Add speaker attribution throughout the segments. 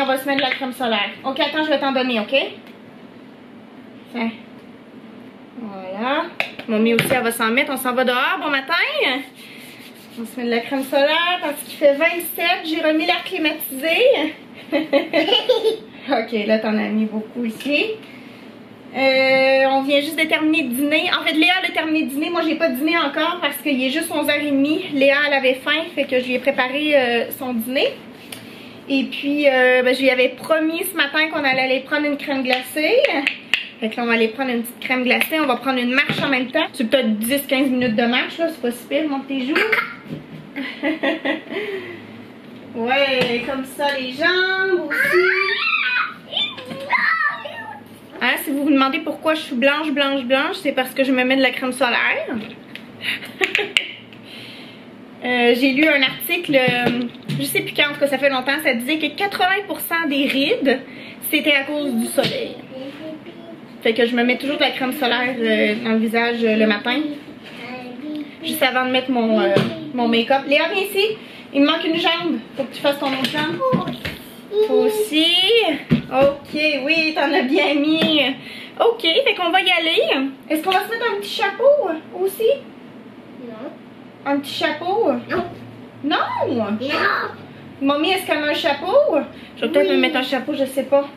Speaker 1: on va se mettre de la crème solaire. Ok, attends, je vais t'en donner, ok? Tiens. Voilà. Mamie aussi, elle va s'en mettre. On s'en va dehors. Bon matin. On se met de la crème solaire parce qu'il fait 27. J'ai remis l'air climatisé. Ok, là, t'en as mis beaucoup ici. On vient juste de terminer de dîner. En fait, Léa a terminé de dîner. Moi, j'ai pas dîné encore parce qu'il est juste 11h30. Léa, elle avait faim. Fait que je lui ai préparé son dîner. Et puis, je lui avais promis ce matin qu'on allait aller prendre une crème glacée. Fait que là, on va aller prendre une petite crème glacée. On va prendre une marche en même temps. C'est peut-être 10-15 minutes de marche, là. C'est pas si pire. Monte tes joues. Ouais, comme ça, les jambes aussi. Hein, si vous vous demandez pourquoi je suis blanche, c'est parce que je me mets de la crème solaire. J'ai lu un article, je sais plus quand, en tout cas ça fait longtemps, ça disait que 80% des rides, c'était à cause du soleil. Fait que je me mets toujours de la crème solaire dans le visage le matin. Juste avant de mettre mon make-up. Léa, viens ici. Il me manque une jambe. Faut que tu fasses ton autre jambe. Aussi. Ok, oui, t'en as bien mis. Ok, fait qu'on va y aller. Est-ce qu'on va se mettre un petit chapeau aussi?
Speaker 2: Non.
Speaker 1: Un petit chapeau?
Speaker 2: Non.
Speaker 1: Non?
Speaker 2: Non.
Speaker 1: Mamie, est-ce qu'elle a un chapeau? Je vais peut-être me mettre un chapeau, je sais pas.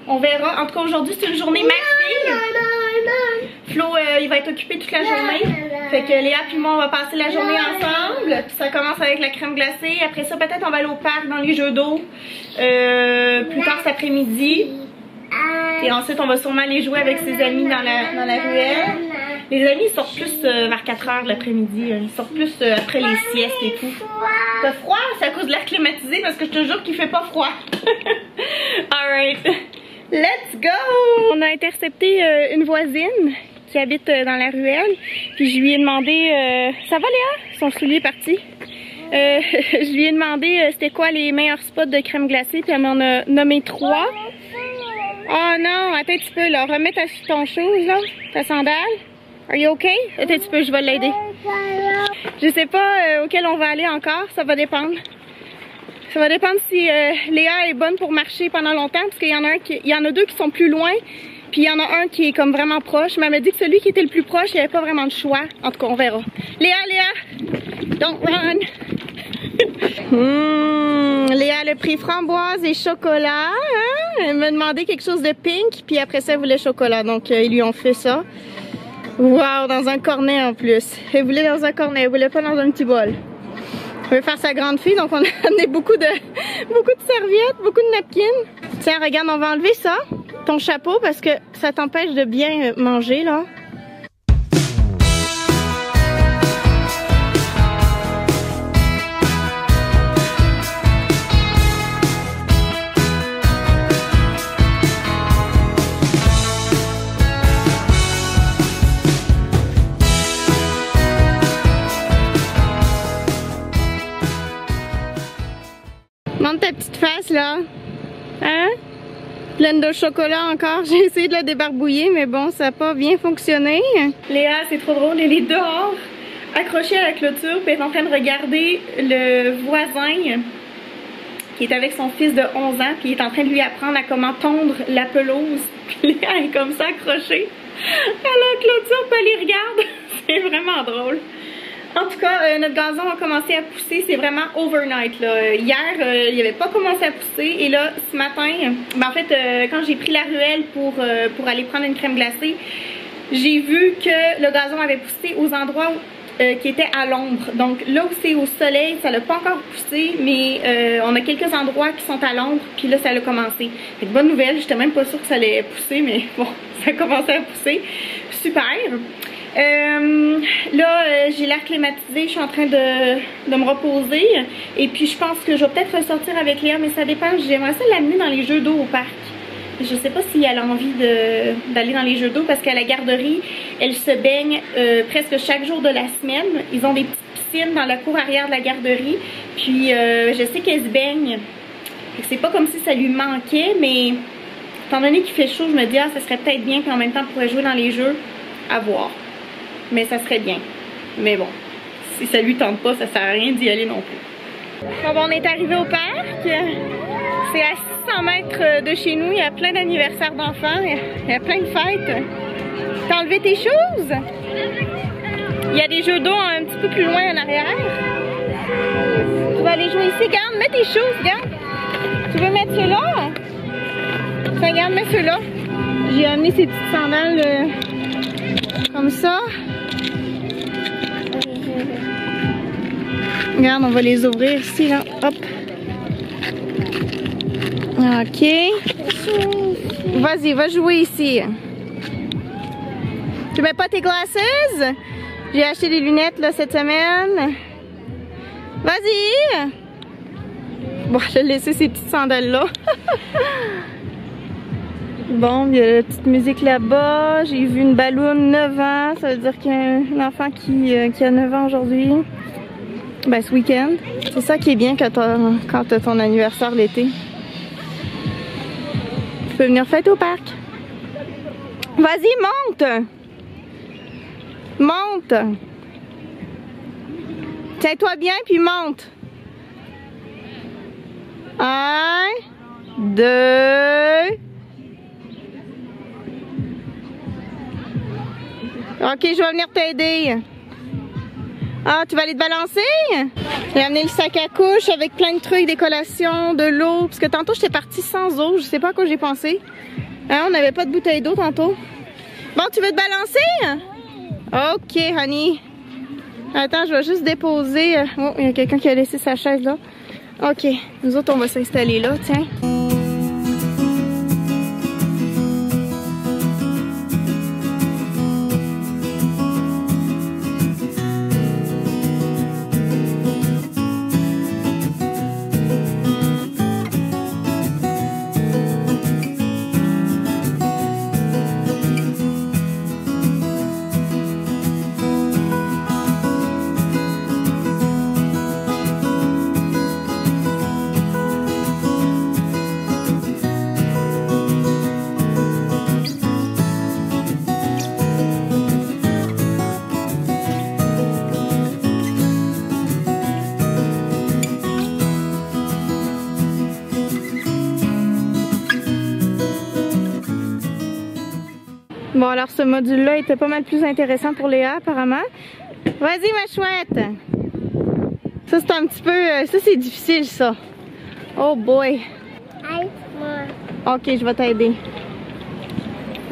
Speaker 1: On verra. En tout cas, aujourd'hui, c'est une journée maxi. Flo, il va être occupé toute la journée. Fait que Léa puis moi, on va passer la journée ensemble. Puis ça commence avec la crème glacée. Après ça, peut-être on va aller au parc dans les jeux d'eau. Plus tard cet après-midi. Et ensuite, on va sûrement aller jouer avec ses amis dans la ruelle. Les amis, ils sortent plus vers 4h l'après-midi. Ils sortent plus après les siestes et tout. T'as froid? C'est à cause de l'air climatisé parce que je te jure qu'il fait pas froid. Alright. Let's go! On a intercepté une voisine qui habite dans la ruelle. Puis je lui ai demandé... ça va Léa? Son soulier est parti. Je lui ai demandé c'était quoi les meilleurs spots de crème glacée. Puis elle m'en a nommé 3. Oh non, attends un petit peu là. Remets ton chose là, ta sandale. Are you okay? Attends un petit peu, je vais l'aider. Je sais pas auquel on va aller encore, ça va dépendre. Ça va dépendre si Léa est bonne pour marcher pendant longtemps, parce qu'il y en a 2 qui sont plus loin, puis il y en a un qui est comme vraiment proche. Mais elle m'a dit que celui qui était le plus proche, il n'y avait pas vraiment de choix. En tout cas, on verra. Léa, don't run! Léa a le prix framboise et chocolat. Hein? Elle m'a demandé quelque chose de pink, puis après ça, elle voulait chocolat. Donc, ils lui ont fait ça. Wow, dans un cornet en plus. Elle voulait dans un cornet, elle voulait pas dans un petit bol. On veut faire sa grande fille, donc on a amené beaucoup de serviettes, beaucoup de napkins. Tiens, regarde, on va enlever ça, ton chapeau, parce que ça t'empêche de bien manger, là. Montre ta petite face là, hein? Pleine de chocolat encore. J'ai essayé de la débarbouiller, mais bon, ça n'a pas bien fonctionné. Léa, c'est trop drôle, elle est dehors, accrochée à la clôture, puis elle est en train de regarder le voisin qui est avec son fils de 11 ans, puis il est en train de lui apprendre à comment tondre la pelouse. Puis Léa est comme ça accrochée à la clôture, puis elle les regarde. C'est vraiment drôle. En tout cas, notre gazon a commencé à pousser, c'est vraiment overnight là. Hier, il n'avait pas commencé à pousser et là, ce matin, en fait, quand j'ai pris la ruelle pour aller prendre une crème glacée, j'ai vu que le gazon avait poussé aux endroits qui étaient à l'ombre. Donc là où c'est au soleil, ça n'a pas encore poussé, mais on a quelques endroits qui sont à l'ombre, puis là, ça a commencé. Fait que bonne nouvelle, j'étais même pas sûre que ça allait pousser, mais bon, ça a commencé à pousser. Super! Là, j'ai l'air climatisé, je suis en train de me reposer. Et puis je pense que je vais peut-être ressortir avec Léa, mais ça dépend. J'aimerais ça l'amener dans les jeux d'eau au parc. Je sais pas si elle a envie d'aller dans les jeux d'eau parce qu'à la garderie, elle se baigne presque chaque jour de la semaine. Ils ont des petites piscines dans la cour arrière de la garderie. Puis je sais qu'elle se baigne. C'est pas comme si ça lui manquait, mais étant donné qu'il fait chaud, je me dis ah ça serait peut-être bien qu'en même temps elle pourrait jouer dans les jeux. À voir. Mais ça serait bien. Mais bon, si ça lui tente pas, ça sert à rien d'y aller non plus. Bon, on est arrivé au parc. C'est à 600 mètres de chez nous, il y a plein d'anniversaires d'enfants, il y a plein de fêtes. T'as enlevé tes choses? Il y a des jeux d'eau un petit peu plus loin en arrière. Tu vas aller jouer ici, regarde, mets tes choses, regarde. Tu veux mettre ceux-là? Regarde, mets ceux-là. J'ai amené ces petites sandales comme ça. Regarde, on va les ouvrir ici, là. Hop. Ok. Vas-y, va jouer ici. Tu mets pas tes glasses? J'ai acheté des lunettes là cette semaine. Vas-y. Bon, je vais laisser ces petites sandales là. Bon, il y a la petite musique là-bas. J'ai vu une balloune 9 ans. Ça veut dire qu'il y a un enfant qui a 9 ans aujourd'hui. Ben, ce week-end. C'est ça qui est bien quand t'as ton anniversaire l'été. Tu peux venir fêter au parc. Vas-y, monte! Monte! Tiens-toi bien, puis monte. 1, 2... Ok, je vais venir t'aider. Ah, tu vas aller te balancer? J'ai amené le sac à couche avec plein de trucs, des collations, de l'eau. Parce que tantôt, j'étais partie sans eau. Je sais pas à quoi j'ai pensé. Hein, on n'avait pas de bouteille d'eau tantôt. Bon, tu veux te balancer? Ok, honey. Attends, je vais juste déposer. Oh, il y a quelqu'un qui a laissé sa chaise là. Ok, nous autres, on va s'installer là, tiens. Bon, alors ce module-là était pas mal plus intéressant pour Léa, apparemment. Vas-y, ma chouette! Ça, c'est un petit peu... ça, c'est difficile, ça. Oh boy! Ok, je vais t'aider.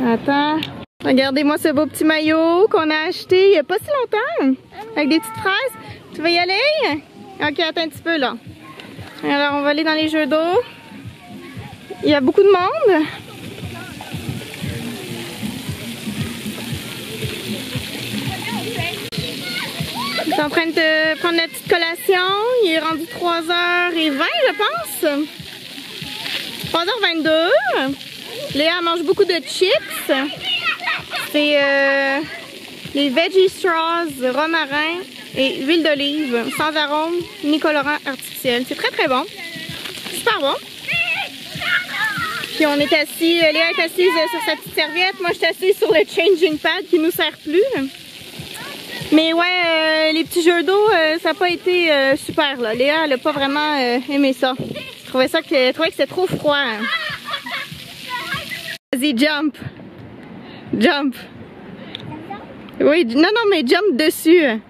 Speaker 1: Attends. Regardez-moi ce beau petit maillot qu'on a acheté il y a pas si longtemps. Avec des petites fraises. Tu veux y aller? Ok, attends un petit peu, là. Alors, on va aller dans les jeux d'eau. Il y a beaucoup de monde. Je suis en train de prendre la petite collation. Il est rendu 3h20, je pense. 3h22. Léa mange beaucoup de chips. C'est les veggie straws, romarin et huile d'olive, sans arôme ni colorant artificiel. C'est très très bon. Super bon. Puis on est assis, Léa est assise sur sa petite serviette. Moi je suis assise sur le changing pad qui nous sert plus. Mais ouais, les petits jeux d'eau, ça n'a pas été super là. Léa, elle n'a pas vraiment aimé ça. Je trouvais que c'était trop froid. Hein. Vas-y, jump. Jump. Oui, non, mais jump dessus.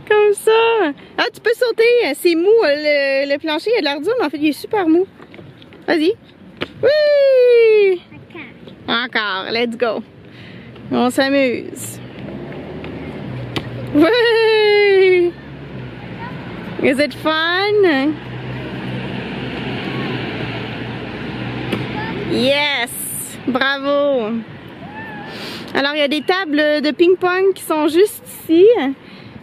Speaker 1: Comme ça. Ah, tu peux sauter. C'est mou. Le plancher, il a de l'air dur, mais en fait, il est super mou. Vas-y. Oui. Encore, let's go. On s'amuse. Oui! Is it fun? Yes! Bravo! Alors, il y a des tables de ping-pong qui sont juste ici.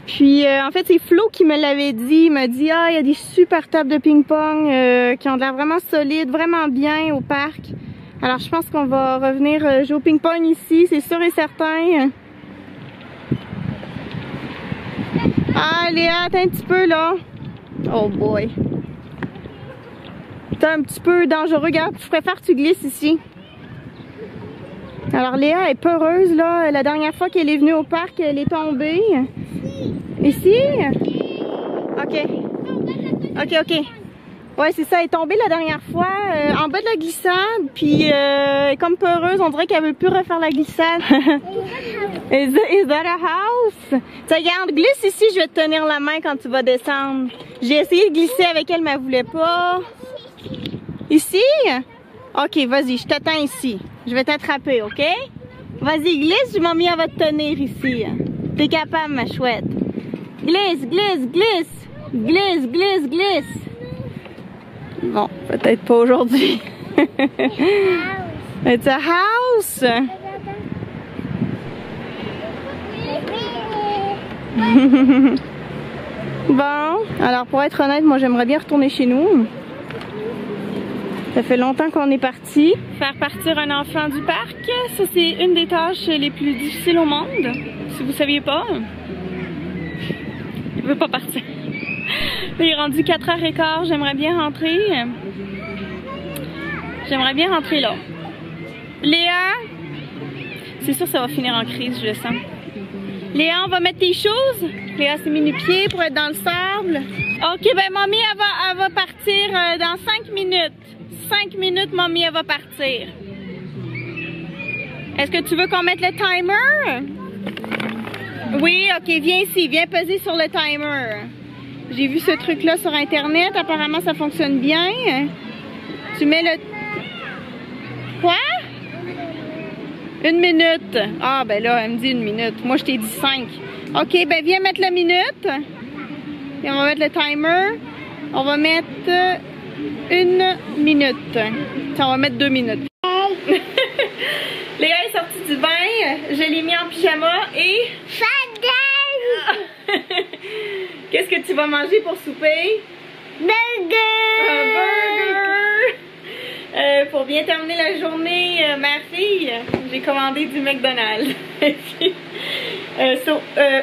Speaker 1: Puis, en fait, c'est Flo qui me l'avait dit. Il m'a dit, ah, il y a des super tables de ping-pong qui ont l'air vraiment solides, vraiment bien au parc. Alors, je pense qu'on va revenir jouer au ping-pong ici, c'est sûr et certain. Ah, Léa, attends un petit peu, là. Oh boy. C'est un petit peu dangereux. Regarde, je préfère que tu glisses ici. Alors, Léa est peureuse, là. La dernière fois qu'elle est venue au parc, elle est tombée. Ici? Ok. Ok, ok. Ouais, c'est ça, elle est tombée la dernière fois en bas de la glissade, puis elle est comme peureuse, on dirait qu'elle veut plus refaire la glissade. Is that a house? Tu regarde, glisse ici, je vais te tenir la main quand tu vas descendre. J'ai essayé de glisser avec elle, mais elle voulait pas. Ici? Ok, vas-y, je t'attends ici. Je vais t'attraper, ok? Vas-y, glisse, mamie, elle va te tenir ici. T'es capable, ma chouette. Glisse, glisse, glisse. Glisse, glisse, glisse. Bon, peut-être pas aujourd'hui. It's a house. Bon, alors pour être honnête, moi j'aimerais bien retourner chez nous. Ça fait longtemps qu'on est parti. Faire partir un enfant du parc, ça c'est une des tâches les plus difficiles au monde. Si vous saviez pas. Il veut pas partir. Il est rendu 4h15, j'aimerais bien rentrer. J'aimerais bien rentrer là. Léa, c'est sûr que ça va finir en crise, je le sens. Léa, on va mettre tes choses. Léa s'est mis les pieds pour être dans le sable. Ok, ben mamie, elle va partir dans 5 minutes. 5 minutes, mamie, elle va partir. Est-ce que tu veux qu'on mette le timer? Oui, ok, viens ici, viens peser sur le timer. J'ai vu ce truc-là sur Internet, apparemment ça fonctionne bien. Tu mets le... Quoi? 1 minute. Ah, ben là, elle me dit 1 minute. Moi, je t'ai dit 5. Ok, ben viens mettre la minute. Et on va mettre le timer. On va mettre 1 minute. Tiens, on va mettre 2 minutes. Léa est sortie du bain. Je l'ai mis en pyjama et... Qu'est-ce que tu vas manger pour souper?
Speaker 2: Burger!
Speaker 1: Un burger! Pour bien terminer la journée, mère-fille, j'ai commandé du McDonald's.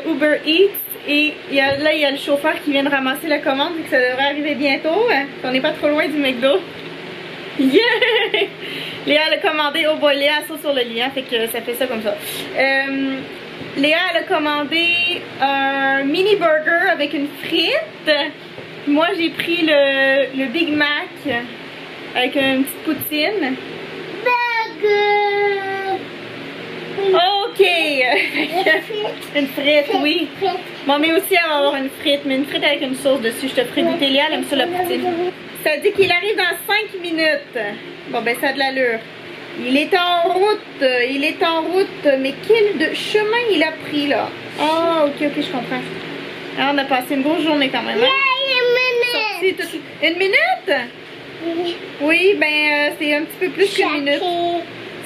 Speaker 1: Uber Eats. Et là, il y a le chauffeur qui vient de ramasser la commande, vu que ça devrait arriver bientôt. On n'est pas trop loin du McDo. Yeah! Léa elle a commandé, oh boy, Léa saute sur le lit, hein, fait que ça fait ça comme ça. Léa elle a commandé un mini burger avec une frite. Moi j'ai pris le Big Mac avec une petite poutine.
Speaker 2: Burger!
Speaker 1: Ok! Une frite, oui. Maman aussi elle va avoir une frite, mais une frite avec une sauce dessus. Je te ferai goûter. Léa elle aime ça la poutine. Ça dit qu'il arrive dans 5 minutes. Bon ben ça a de l'allure. Il est en route, mais quel chemin il a pris là? Oh ok, ok, je comprends. Alors, on a passé une grosse journée quand même. Hein? Une minute? Oui, ben c'est un petit peu plus qu'une minute.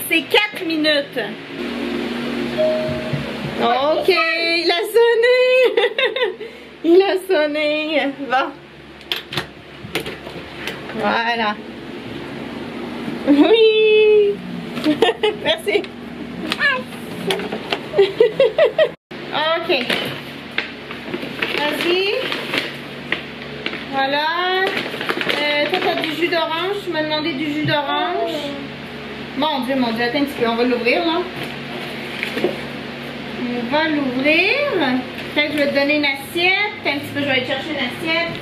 Speaker 1: C'est 4 minutes. Ok, il a sonné. Il a sonné. Va. Voilà. Oui. Merci. Ok. Vas-y. Voilà. Toi, t'as du jus d'orange. Tu m'as demandé du jus d'orange. Mon Dieu, attends un petit peu. On va l'ouvrir, là. On va l'ouvrir. Peut-être que je vais te donner une assiette. Un petit peu, je vais aller chercher une assiette.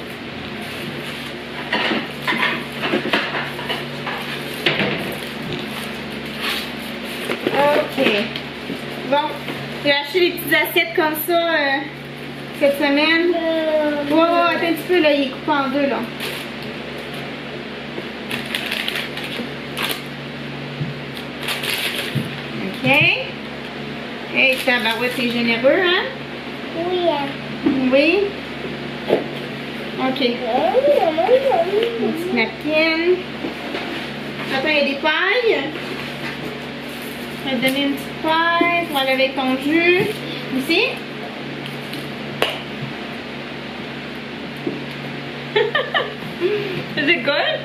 Speaker 1: Ok. Bon, j'ai acheté des petites assiettes comme ça cette semaine. Wow, attends un petit peu, là, il est coupé en deux, là. Ok. Hey, tabarouette, c'est généreux, hein?
Speaker 2: Oui.
Speaker 1: Oui. Ok. Une petite napkin. Attends, il y a des pailles. Je vais te donner une petite paille pour aller avec ton jus. Ici. Is it good?